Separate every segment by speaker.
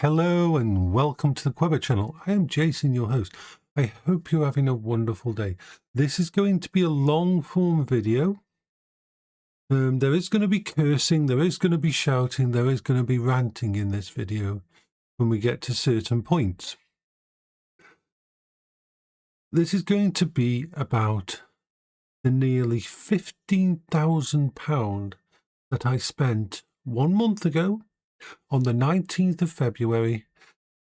Speaker 1: Hello and welcome to the Queber channel. I am Jason, your host. I hope you're having a wonderful day. This is going to be a long form video. There is going to be cursing, there is going to be shouting, there is going to be ranting in this video when we get to certain points. This is going to be about the nearly £15,000 that I spent 1 month ago on the 19th of February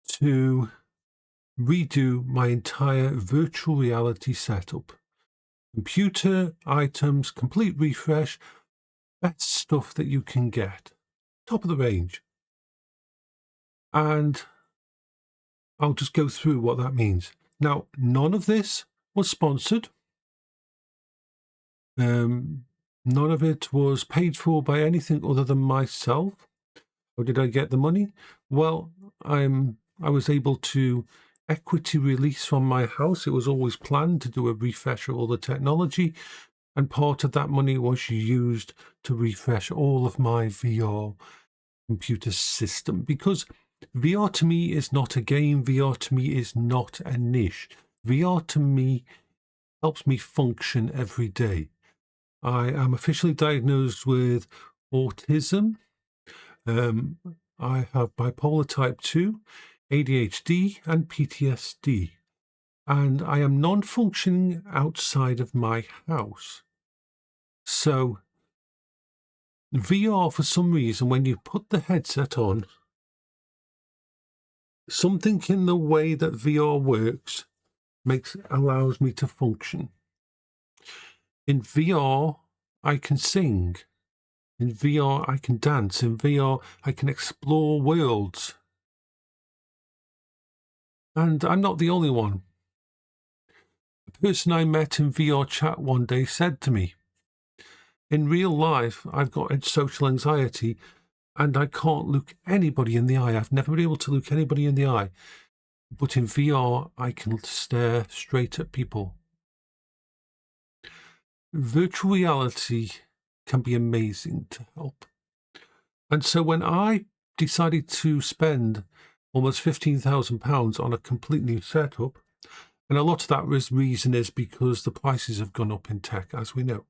Speaker 1: to redo my entire virtual reality setup. Computer, items, complete refresh, best stuff that you can get. Top of the range. And I'll just go through what that means. Now, none of this was sponsored. None of it was paid for by anything other than myself. How did I get the money? Well, I was able to equity release from my house. It was always planned to do a refresh of all the technology, and part of that money was used to refresh all of my VR computer system, because VR to me is not a game. VR to me is not a niche. VR to me helps me function every day. I am officially diagnosed with autism. I have bipolar type 2, ADHD and PTSD, and I am non-functioning outside of my house. So VR, for some reason, when you put the headset on, something in the way that VR works allows me to function. In VR, I can sing. In VR, I can dance. In VR, I can explore worlds. And I'm not the only one. The person I met in VR chat one day said to me, in real life, I've got social anxiety and I can't look anybody in the eye. I've never been able to look anybody in the eye. But in VR, I can stare straight at people. Virtual reality can be amazing to help. And so when I decided to spend almost £15,000 on a complete new setup, and a lot of that reason is because the prices have gone up in tech, as we know,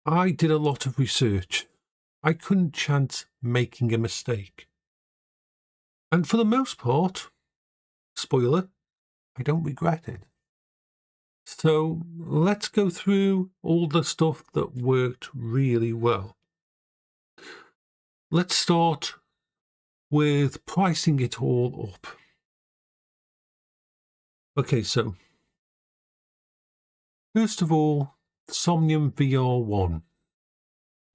Speaker 1: I did a lot of research. I couldn't chance making a mistake. And for the most part, spoiler, I don't regret it. So let's go through all the stuff that worked really well. Let's start with pricing it all up. Okay, so first of all, Somnium VR1,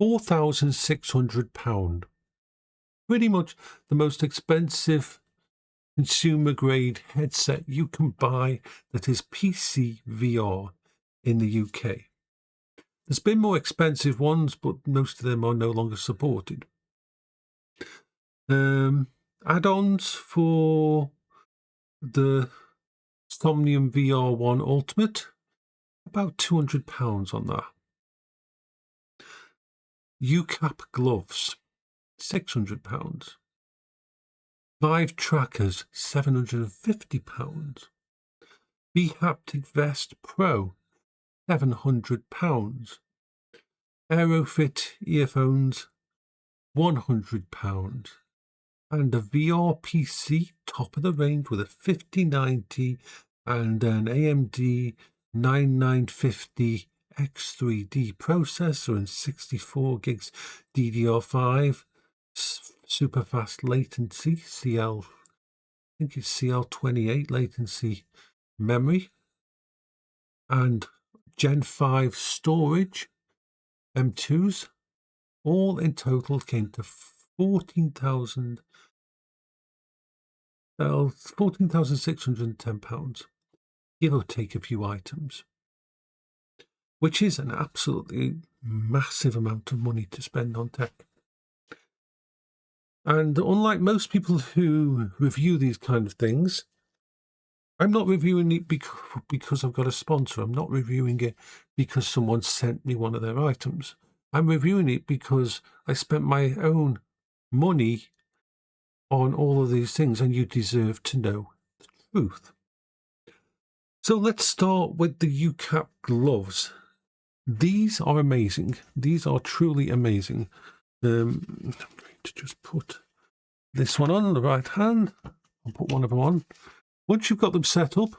Speaker 1: £4,600. Pretty much the most expensive consumer grade headset you can buy that is PC VR in the UK. There's been more expensive ones, but most of them are no longer supported. Add-ons for the Somnium VR1 Ultimate, about £200 on that. UDcap gloves, £600. Vive trackers, £750. bHaptic vest Pro, £700. Aerofit earphones, £100. And a VR PC top of the range with a 5090 and an AMD 9950 X3D processor and 64 gigs DDR5 super fast latency I think it's CL28 latency memory, and Gen 5 storage M2s. All in total came to £14,610, give or take a few items, which is an absolutely massive amount of money to spend on tech. And unlike most people who review these kind of things, I'm not reviewing it because I've got a sponsor. I'm not reviewing it because someone sent me one of their items. I'm reviewing it because I spent my own money on all of these things, and you deserve to know the truth. So let's start with the UDcap gloves. These are amazing. These are truly amazing. I'm going to just put this one on the right hand. I'll put one of them on. Once you've got them set up,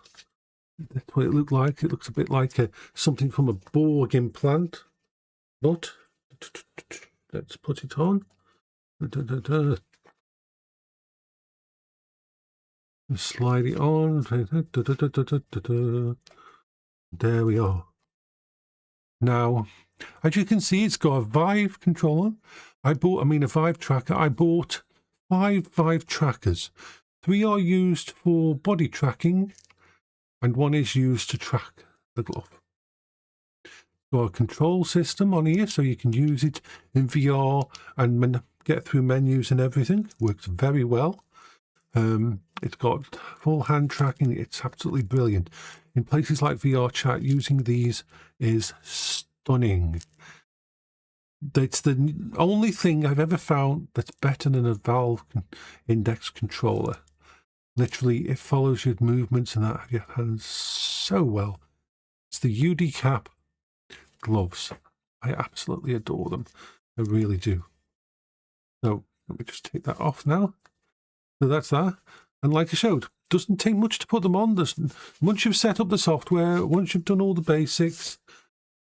Speaker 1: that's what it looks like. It looks a bit like something from a Borg implant. But let's put it on. Slide it on. There we are. Now, as you can see, it's got a Vive controller. a Vive tracker. I bought 5 Vive trackers. 3 are used for body tracking, and 1 is used to track the glove. Got a control system on here, so you can use it in VR and get through menus and everything. Works very well. It's got full hand tracking. It's absolutely brilliant. In places like VR chat, using these is stunning. It's the only thing I've ever found that's better than a Valve index controller. Literally, it follows your movements and that of your hands so well. It's the UDcap gloves. I absolutely adore them. I really do. So let me just take that off now. So that's that. And like I showed, doesn't take much to put them on. Once you've set up the software, once you've done all the basics,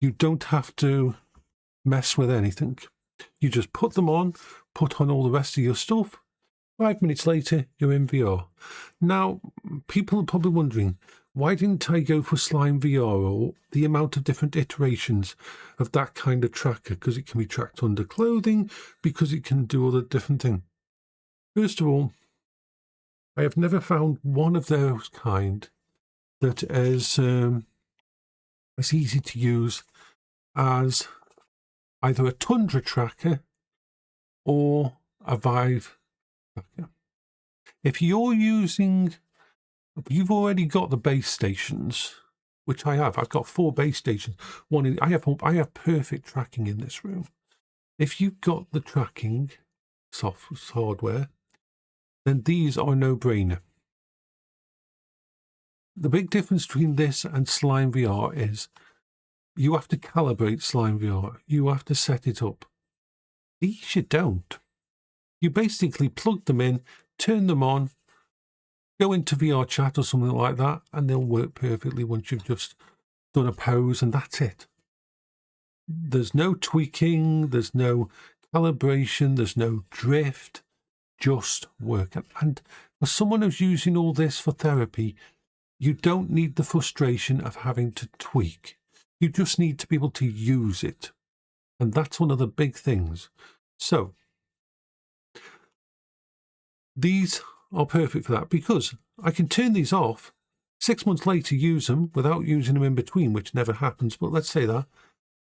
Speaker 1: you don't have to mess with anything. You just put them on, put on all the rest of your stuff. 5 minutes later, you're in VR. Now, people are probably wondering, why didn't I go for Slime VR or the amount of different iterations of that kind of tracker? Because it can be tracked under clothing, because it can do all the different things. First of all, I have never found one of those kind that is as easy to use as either a Tundra tracker or a Vive tracker. If you've already got the base stations, which I have. I've got 4 base stations. I have perfect tracking in this room. If you've got the tracking hardware, then these are a no-brainer. The big difference between this and Slime VR is you have to calibrate Slime VR. You have to set it up. These you don't. You basically plug them in, turn them on, go into VR chat or something like that, and they'll work perfectly once you've just done a pose, and that's it. There's no tweaking, there's no calibration, there's no drift. Just work. And for someone who's using all this for therapy, you don't need the frustration of having to tweak. You just need to be able to use it. And that's one of the big things. So, these are perfect for that, because I can turn these off, 6 months later use them without using them in between, which never happens. But let's say that,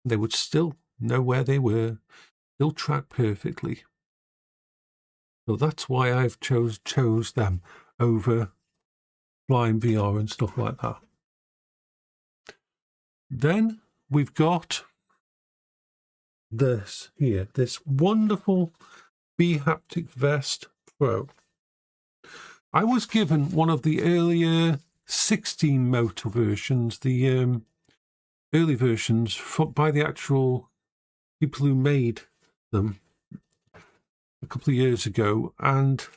Speaker 1: they would still know where they were, still track perfectly. So that's why I've chose them over Slime VR and stuff like that. Then we've got this here, this wonderful bHaptic Vest Pro. I was given one of the earlier 16 motor versions, the early versions by the actual people who made them a couple of years ago, and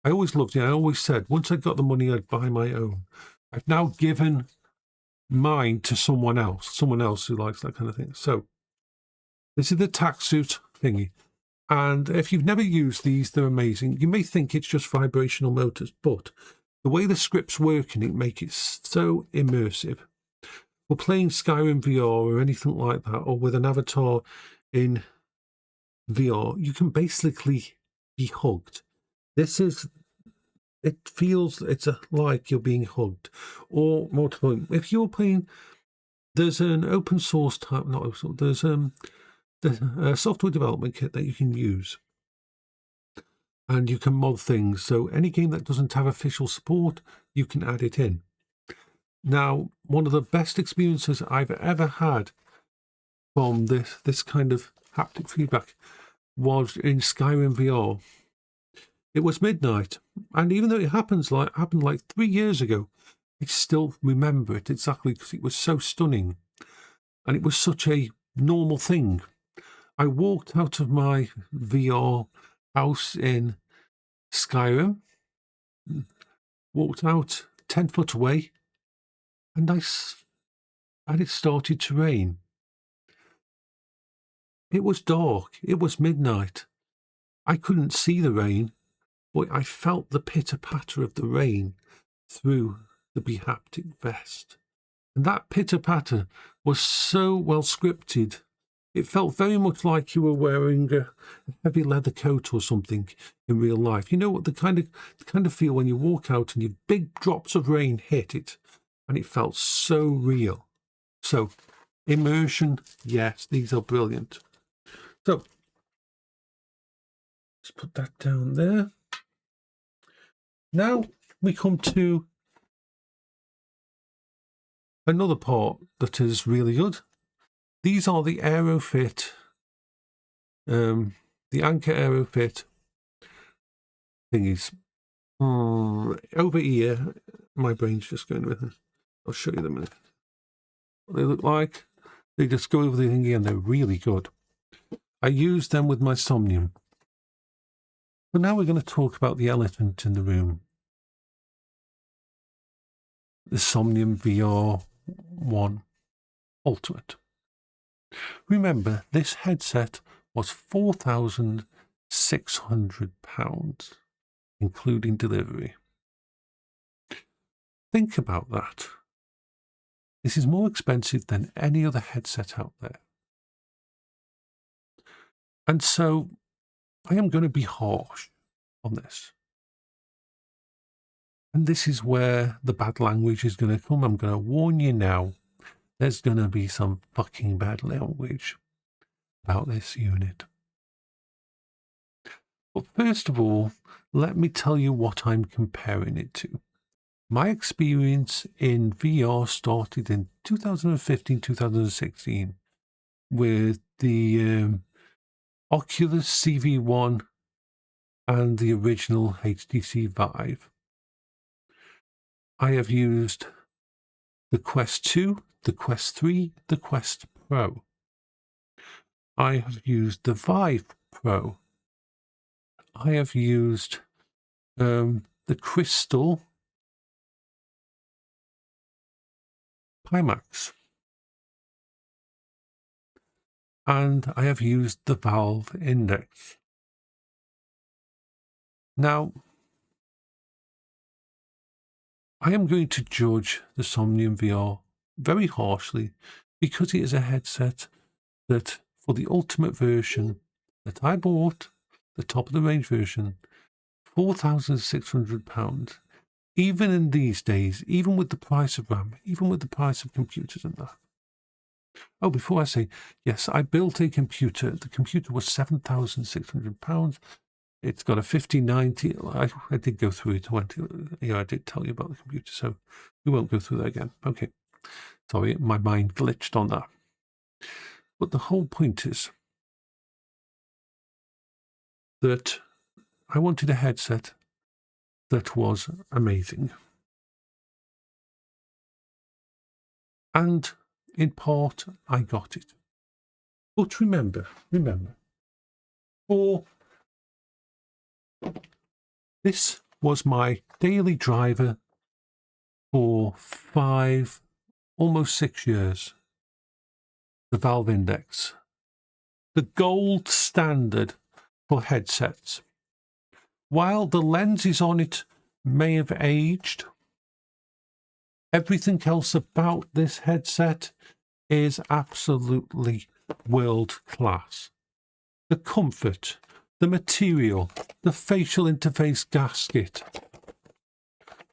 Speaker 1: I always loved it. I always said once I got the money I'd buy my own. I've now given mine to someone else who likes that kind of thing. So this is the taxsuit thingy, and if you've never used these, they're amazing. You may think it's just vibrational motors, but the way the scripts work in it make it so immersive. For playing Skyrim VR or anything like that, or with an avatar in VR, you can basically be hugged. It feels like you're being hugged. Or more to the point, if you're playing, there's an open source type, not open source, there's a software development kit that you can use, and you can mod things. So any game that doesn't have official support, you can add it in. Now, one of the best experiences I've ever had from this kind of haptic feedback was in Skyrim VR. It was midnight, and even though it happened like 3 years ago, I still remember it exactly because it was so stunning, and it was such a normal thing. I walked out of my VR house in Skyrim, walked out 10 foot away, and it started to rain. It was dark. It was midnight. I couldn't see the rain, but I felt the pitter-patter of the rain through the bHaptic vest. And that pitter-patter was so well scripted. It felt very much like you were wearing a heavy leather coat or something in real life. You know what the kind of feel when you walk out and your big drops of rain hit it, and it felt so real. So, immersion, yes, these are brilliant. So, let's put that down there. Now we come to another part that is really good. These are the Aerofit, the Anchor Aerofit thingies. Over here, my brain's just going with it. I'll show you them in a minute. What they look like. They just go over the thingy and they're really good. I use them with my Somnium. But now we're going to talk about the elephant in the room. The Somnium VR1 Ultimate. Remember, this headset was £4,600, including delivery. Think about that. This is more expensive than any other headset out there. And so I am going to be harsh on this. And this is where the bad language is going to come. I'm going to warn you now. There's going to be some fucking bad language about this unit. But first of all, let me tell you what I'm comparing it to. My experience in VR started in 2015, 2016 with the Oculus CV1 and the original HTC Vive. I have used the Quest 2, the Quest 3, the Quest Pro. I have used the Vive Pro. I have used the Crystal Pimax. And I have used the Valve Index. Now, I am going to judge the Somnium VR very harshly because it is a headset that, for the ultimate version that I bought, the top of the range version, £4,600. Even in these days, even with the price of RAM, even with the price of computers and that. Oh, before I say, yes, I built a computer. The computer was £7,600. It's got a 5090. I did go through it. I did tell you about the computer, so we won't go through that again. Okay. Sorry, my mind glitched on that. But the whole point is that I wanted a headset that was amazing. And in part, I got it. But remember, this was my daily driver for 5, almost 6 years. The Valve Index, the gold standard for headsets. While the lenses on it may have aged, everything else about this headset is absolutely world class. The comfort, the material, the facial interface gasket,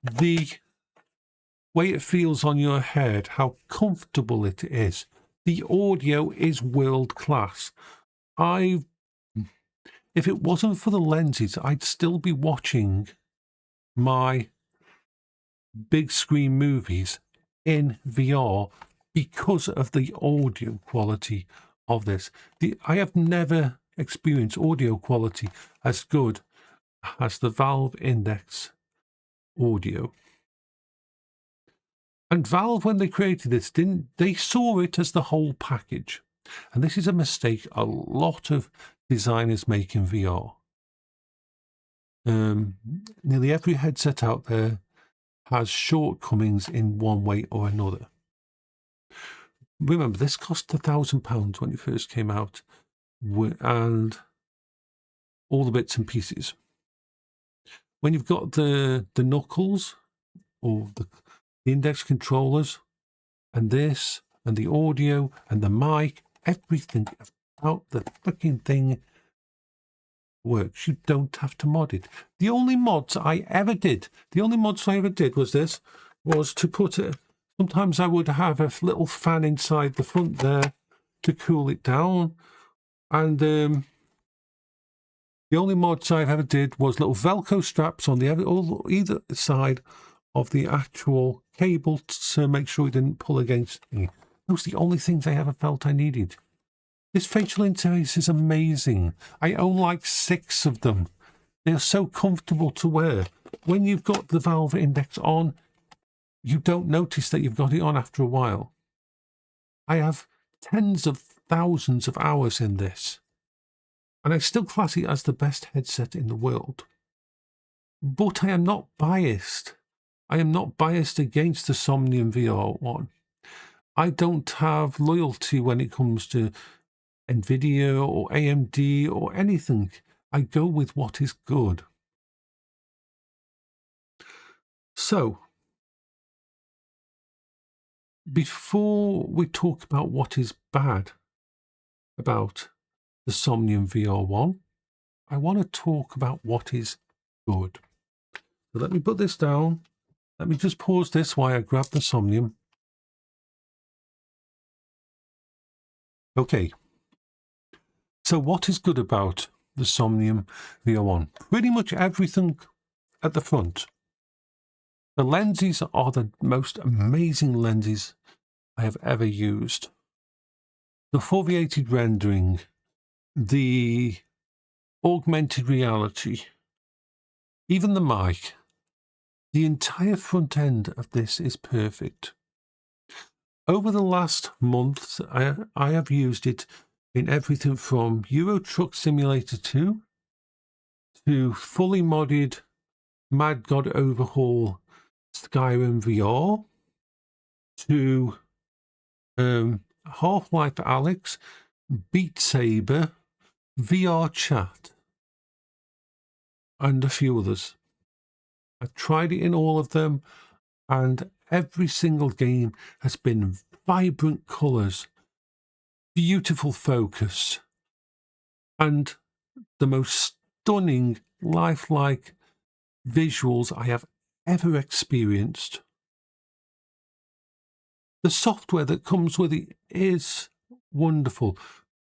Speaker 1: the way it feels on your head, how comfortable it is. The audio is world class. If it wasn't for the lenses, I'd still be watching my big screen movies in VR because of the audio quality of this. I have never experienced audio quality as good has the Valve Index audio. And Valve, when they created this, they saw it as the whole package. And this is a mistake a lot of designers make in VR. Nearly every headset out there has shortcomings in one way or another. Remember, this cost £1,000 when it first came out, and all the bits and pieces. When you've got the knuckles or the index controllers and this and the audio and the mic, everything about the fucking thing works. You don't have to mod it. The only mods I ever did was this, was to put it, sometimes I would have a little fan inside the front there to cool it down. And the only mods I've ever did was little Velcro straps on either side of the actual cable to make sure it didn't pull against me. Those are the only things I ever felt I needed. This facial interface is amazing. I own like 6 of them. They're so comfortable to wear. When you've got the Valve Index on, you don't notice that you've got it on after a while. I have tens of thousands of hours in this, and I still class it as the best headset in the world. But I am not biased. I am not biased against the Somnium VR1. I don't have loyalty when it comes to NVIDIA or AMD or anything. I go with what is good. So, before we talk about what is bad about the Somnium VR1, I want to talk about what is good. So let me put this down. Let me just pause this while I grab the Somnium. Okay. So what is good about the Somnium VR1? Pretty much everything at the front. The lenses are the most amazing lenses I have ever used. The foveated rendering, the augmented reality, even the mic, the entire front end of this is perfect. Over the last month, I have used it in everything from Euro Truck Simulator 2 to fully modded Mad God Overhaul Skyrim VR to Half-Life Alyx, Beat Saber, VR Chat, and a few others. I've tried it in all of them, and every single game has been vibrant colours, beautiful focus, and the most stunning, lifelike visuals I have ever experienced. The software that comes with it is wonderful.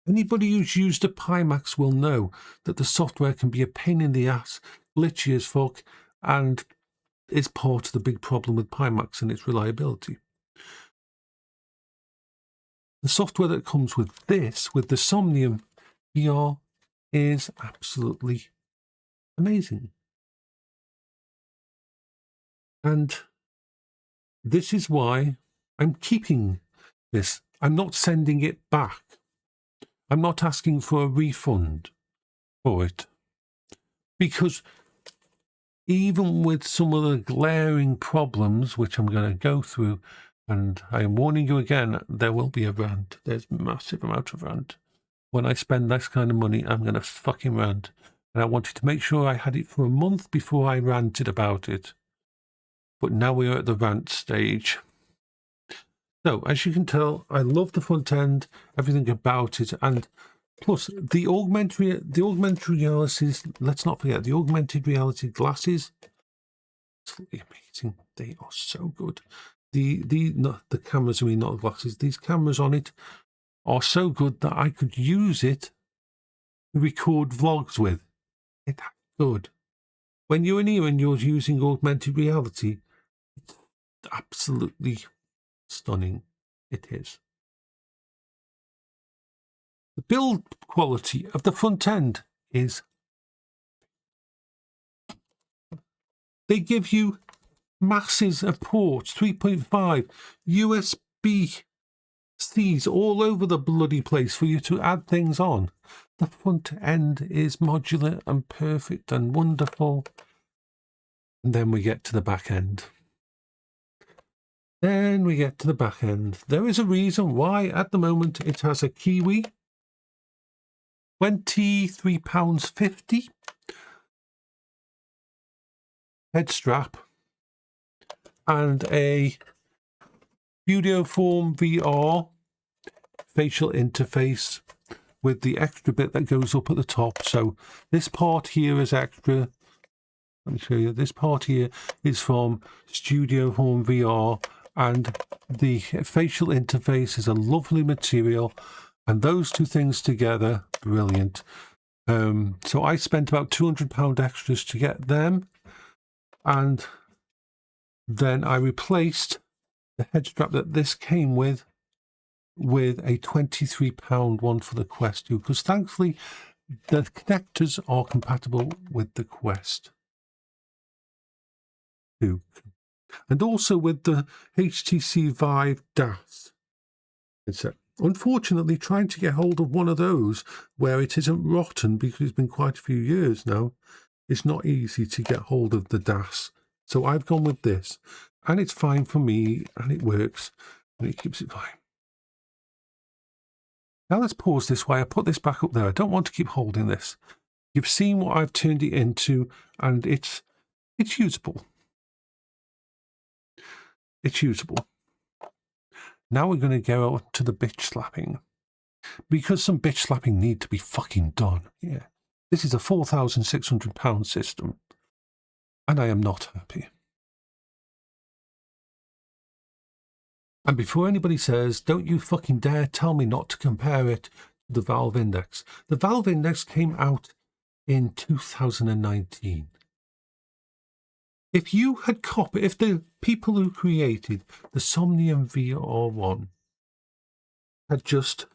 Speaker 1: Anybody who's used a Pimax will know that the software can be a pain in the ass, glitchy as fuck, and is part of the big problem with Pimax and its reliability. The software that comes with this, with the Somnium VR, is absolutely amazing. And this is why I'm keeping this. I'm not sending it back. I'm not asking for a refund for it. Because even with some of the glaring problems, which I'm going to go through, and I am warning you again, there will be a rant. There's a massive amount of rant. When I spend this kind of money, I'm going to fucking rant. And I wanted to make sure I had it for a month before I ranted about it. But now we're at the rant stage. So, as you can tell, I love the front end, everything about it, and plus the augmented reality, let's not forget, the augmented reality glasses, absolutely amazing. They are so good. The cameras, I mean, not the glasses, these cameras on it are so good that I could use it to record vlogs with. It's good. When you're in here and you're using augmented reality, it's absolutely stunning. It is. The build quality of the front end is They give you masses of ports, 3.5, USB-Cs all over the bloody place for you to add things on. The front end is modular and perfect and wonderful. And then we get to the back end. There is a reason why at the moment it has a Kiwi, £23.50 head strap, and a Studioform VR facial interface with the extra bit that goes up at the top. So this part here is extra. Let me show you. This part here is from Studioform VR, and the facial interface is a lovely material, and those two things together, brilliant. So I spent about £200 extras to get them, and then I replaced the head strap that this came with a £23 one for the Quest 2, because thankfully the connectors are compatible with the Quest 2, and also with the HTC Vive DAS. Unfortunately, trying to get hold of one of those where it isn't rotten, because it's been quite a few years now, it's not easy to get hold of the DAS. So I've gone with this, and it's fine for me, and it works, and it keeps it fine. Now let's pause this while I put this back up there. I don't want to keep holding this. You've seen what I've turned it into, and it's usable. It's usable. Now we're going to go on to the bitch slapping, because some bitch slapping need to be fucking done. Yeah, this is a £4,600 system, and I am not happy. And before anybody says, don't you fucking dare tell me not to compare it to the Valve Index. The Valve Index came out in 2019. If you had copied, if the people who created the Somnium VR1 had just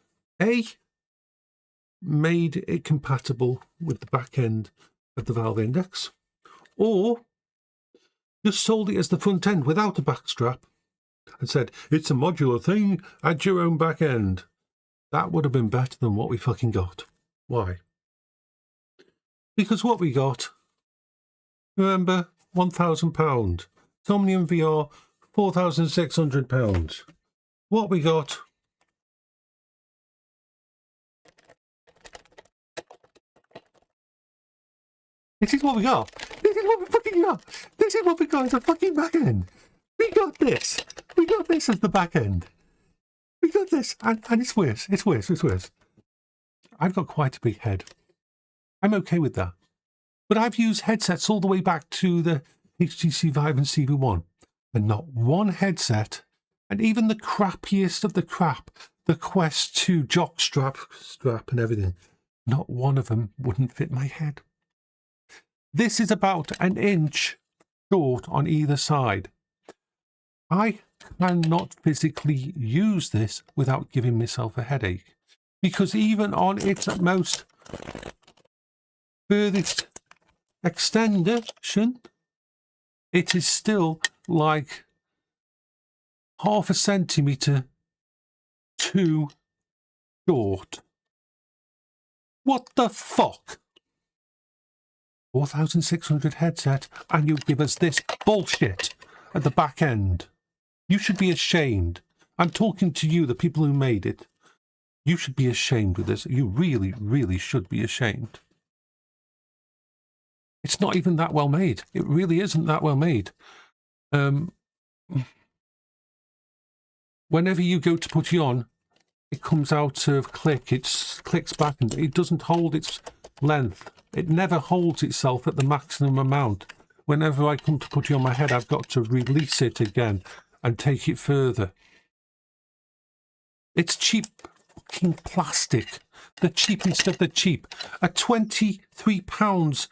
Speaker 1: made it compatible with the back end of the Valve Index, or just sold it as the front end without a back strap and said, it's a modular thing, add your own back end, that would have been better than what we fucking got. Why? Because what we got, remember, £1,000. Somnium VR, £4,600. What we got, this is what we got. This is what we fucking got. This is what we got as a fucking back end. We got this. We got this as the back end. We got this, and it's worse. It's worse. It's worse. I've got quite a big head. I'm okay with that. But I've used headsets all the way back to the HTC Vive and CV1, and not one headset, and even the crappiest of the crap, the Quest 2 jock strap and everything, not one of them wouldn't fit my head. This is about an inch short on either side. I cannot physically use this without giving myself a headache, because even on its most furthest extension, it is still like half a centimetre too short. What the fuck? 4,600 headset, and you give us this bullshit at the back end. You should be ashamed. I'm talking to you, the people who made it. You should be ashamed with this. You really, really should be ashamed. It's not even that well made. It really isn't that well made. Whenever you go to put it on, it comes out of click. It clicks back, and it doesn't hold its length. It never holds itself at the maximum amount. Whenever I come to put it on my head, I've got to release it again and take it further. It's cheap fucking plastic. The cheapest of the cheap. A £23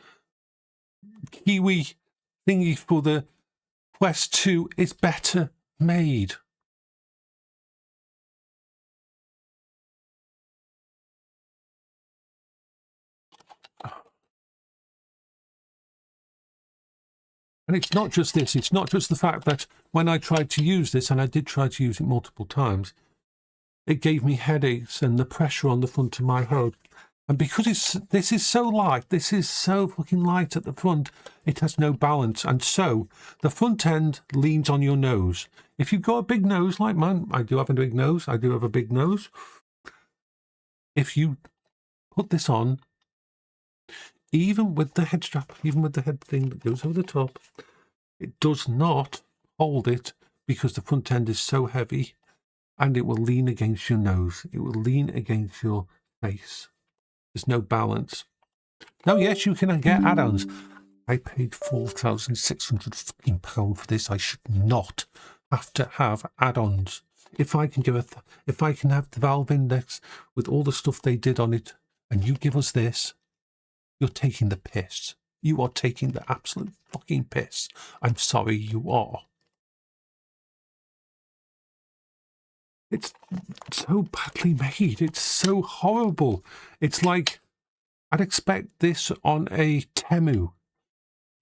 Speaker 1: Kiwi thingy for the Quest 2 is better made. And it's not just this, it's not just the fact that when I tried to use this, and I did try to use it multiple times, it gave me headaches and the pressure on the front of my head. And because this is so light, this is so fucking light at the front, it has no balance. And so the front end leans on your nose. If you've got a big nose like mine, I do have a big nose, I do have a big nose. If you put this on, even with the head strap, even with the head thing that goes over the top, it does not hold it because the front end is so heavy, and it will lean against your nose. It will lean against your face. There's no balance. Now, yes, you can get add-ons. I paid £4,600 for this. I should not have to have add-ons. If I can if I can have the Valve Index with all the stuff they did on it, and you give us this, you're taking the piss. You are taking the absolute fucking piss. I'm sorry, you are. It's so badly made. It's so horrible. It's like I'd expect this on a Temu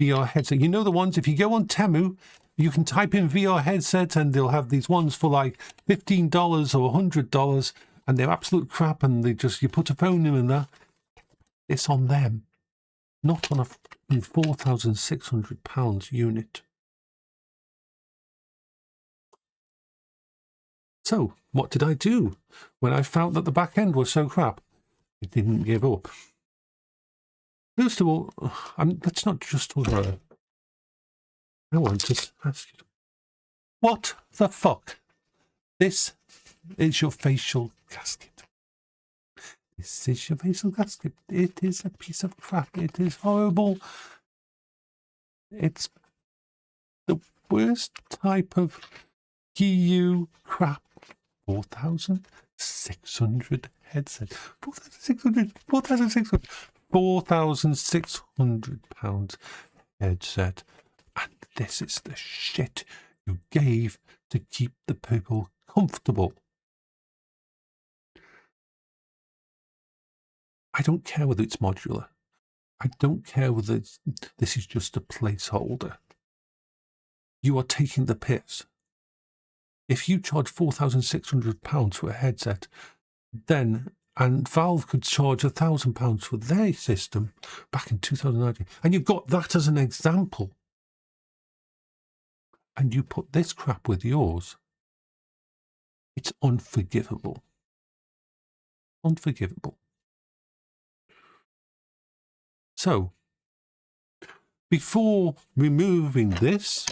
Speaker 1: VR headset. You know the ones, if you go on Temu, you can type in VR headset and they'll have these ones for like $15 or $100 and they're absolute crap and you put a phone in there. It's on them, not on a £4,600 unit. So, what did I do when I found that the back end was so crap? I didn't give up. First of all, let's not just talk about it. I want to ask you, what the fuck? This is your facial gasket. This is your facial gasket. It is a piece of crap. It is horrible. It's the worst type of EU crap. 4,600 headset. 4,600 pounds headset. And this is the shit you gave to keep the people comfortable. I don't care whether it's modular. I don't care whether this is just a placeholder. You are taking the piss. If you charge £4,600 for a headset, and Valve could charge £1,000 for their system back in 2019, and you've got that as an example, and you put this crap with yours, it's unforgivable. Unforgivable. So, before removing this,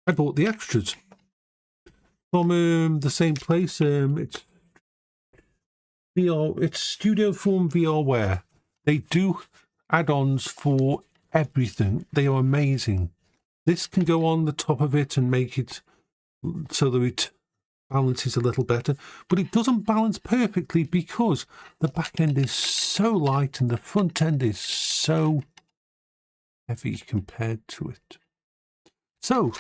Speaker 1: I bought the extras from the same place. It's Studio Form VRware. They do add-ons for everything. They are amazing. This can go on the top of it and make it so that it balances a little better, but it doesn't balance perfectly because the back end is so light and the front end is so heavy compared to it. So,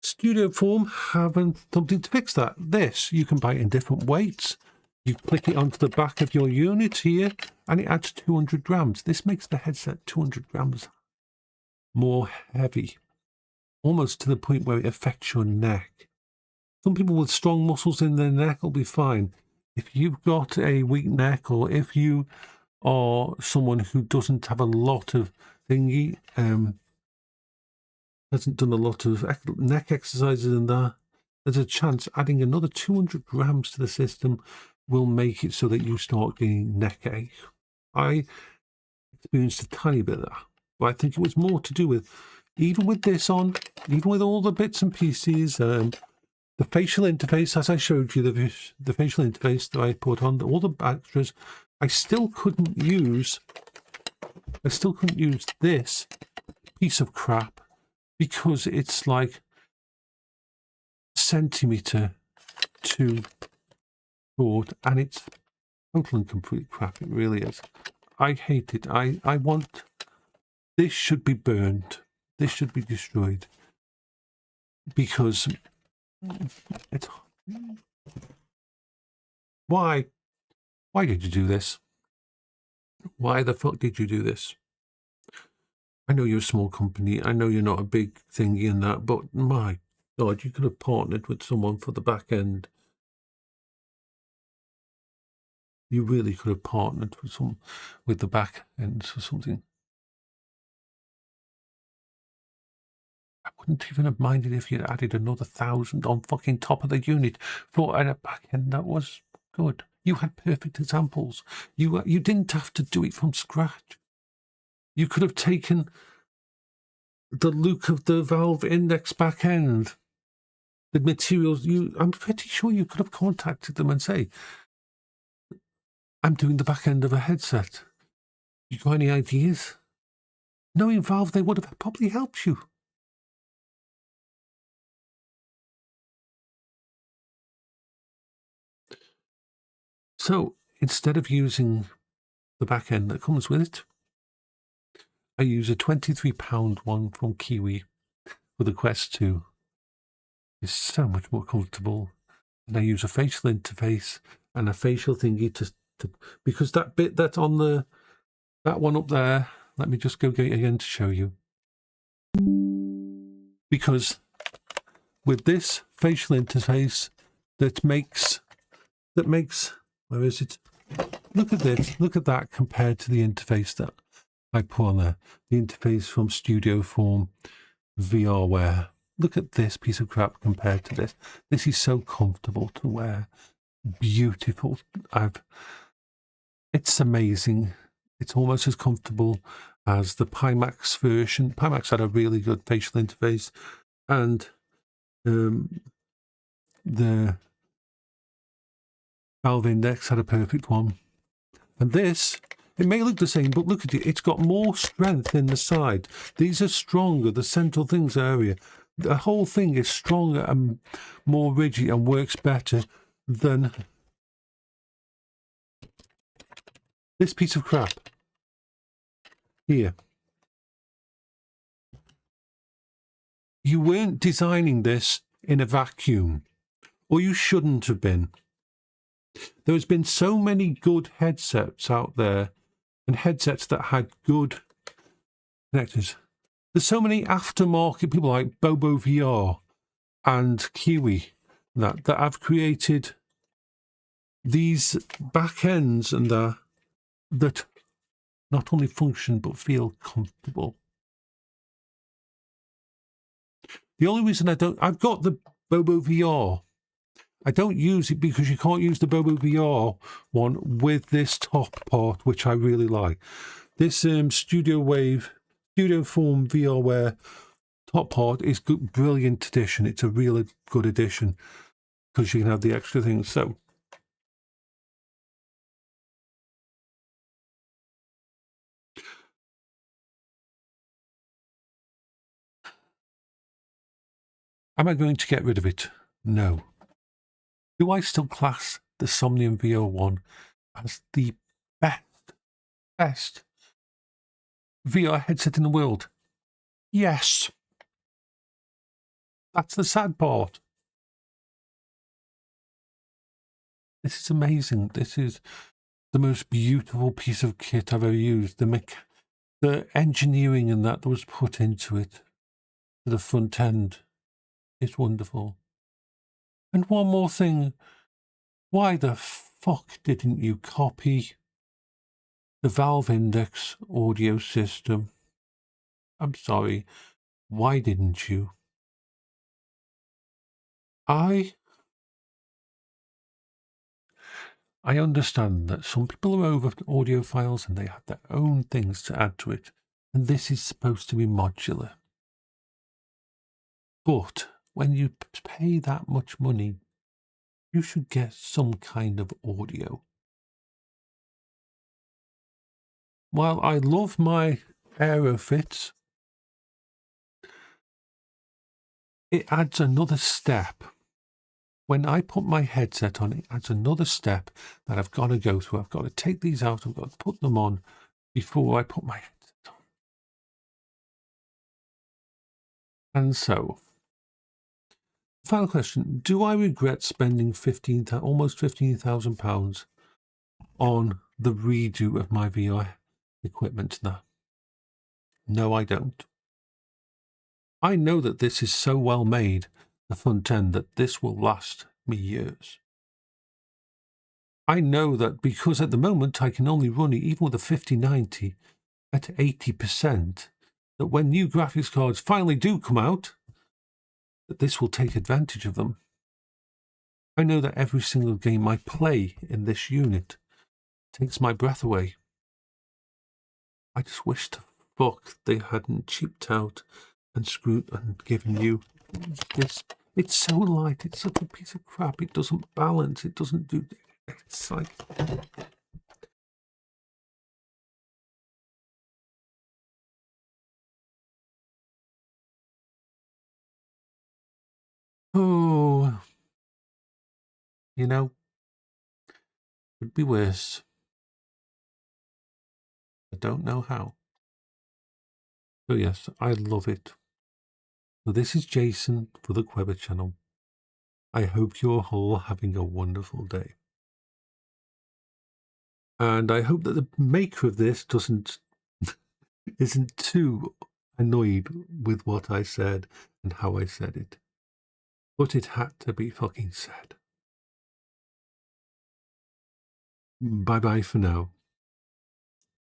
Speaker 1: Studio Form haven't something to fix that. This, you can buy it in different weights. You click it onto the back of your unit here, and it adds 200 grams. This makes the headset 200 grams more heavy, almost to the point where it affects your neck. Some people with strong muscles in their neck will be fine. If you've got a weak neck, or if you are someone who doesn't have a lot of thingy, hasn't done a lot of neck exercises and that, there's a chance adding another 200 grams to the system will make it so that you start getting neck ache. I experienced a tiny bit of that, but I think it was more to do with, even with this on, even with all the bits and pieces, the facial interface, as I showed you, the facial interface that I put on, all the extras, I still couldn't use this piece of crap because it's like centimetre too short, and it's total and complete crap. It really is. I hate it. I want, this should be burned. This should be destroyed because it's, why did you do this? Why the fuck did you do this? I know you're a small company. I know you're not a big thingy in that, but my God, you could have partnered with someone for the back end. You really could have partnered with the back end or something. I wouldn't even have minded if you'd added another 1,000 on fucking top of the unit for a back end that was good. You had perfect examples. You didn't have to do it from scratch. You could have taken the look of the Valve Index back end, the materials. I'm pretty sure you could have contacted them and say, I'm doing the back end of a headset. You got any ideas? Knowing Valve, they would have probably helped you. So instead of using the back end that comes with it, I use a £23 one from Kiwi for the Quest 2. It's so much more comfortable. And I use a facial interface and a facial thingy to because that bit that's on that one up there, let me just go get it again to show you. Because with this facial interface that makes, where is it? Look at this, look at that compared to the interface that I put on there. The interface from Studio Form VRware. Look at this piece of crap compared to this. This is so comfortable to wear. Beautiful. It's amazing. It's almost as comfortable as the Pimax version. Pimax had a really good facial interface, and the Valve Index had a perfect one. And this, it may look the same, but look at it. It's got more strength in the side. These are stronger. The central things area, the whole thing is stronger and more rigid and works better than this piece of crap here. You weren't designing this in a vacuum, or you shouldn't have been. There's been so many good headsets out there, and headsets that had good connectors. There's so many aftermarket people like Bobo VR and Kiwi that have created these back ends and that not only function but feel comfortable. The only reason I've got the Bobo VR. I don't use it because you can't use the Bobo VR one with this top part, which I really like. This Studio Form VRware top part is good, brilliant addition. It's a really good addition because you can have the extra things. So am I going to get rid of it? No. Do I still class the Somnium VR1 as the best VR headset in the world? Yes. That's the sad part. This is amazing. This is the most beautiful piece of kit I've ever used. The engineering and that was put into it, the front end, is wonderful. And one more thing, why the fuck didn't you copy the Valve Index audio system? I'm sorry, why didn't you? I understand that some people are over audiophiles and they have their own things to add to it, and this is supposed to be modular. But when you pay that much money, you should get some kind of audio. While I love my Aerofits, it adds another step. When I put my headset on, it adds another step that I've got to go through. I've got to take these out, I've got to put them on before I put my headset on. And so, final question, do I regret spending almost £15,000 on the redo of my VR equipment now? No, I don't. I know that this is so well made, the front end, that this will last me years. I know that because at the moment I can only run it, even with a 5090, at 80%, that when new graphics cards finally do come out, that this will take advantage of them. I know that every single game I play in this unit takes my breath away. I just wish to fuck they hadn't cheaped out and screwed and given you this. It's so light, it's such a piece of crap, it doesn't balance, it doesn't do... It's like... Oh, you know, could be worse. I don't know how. So yes, I love it. So this is Jason for the Queber channel. I hope you're all having a wonderful day. And I hope that the maker of this isn't too annoyed with what I said and how I said it. But it had to be fucking said. Bye-bye for now.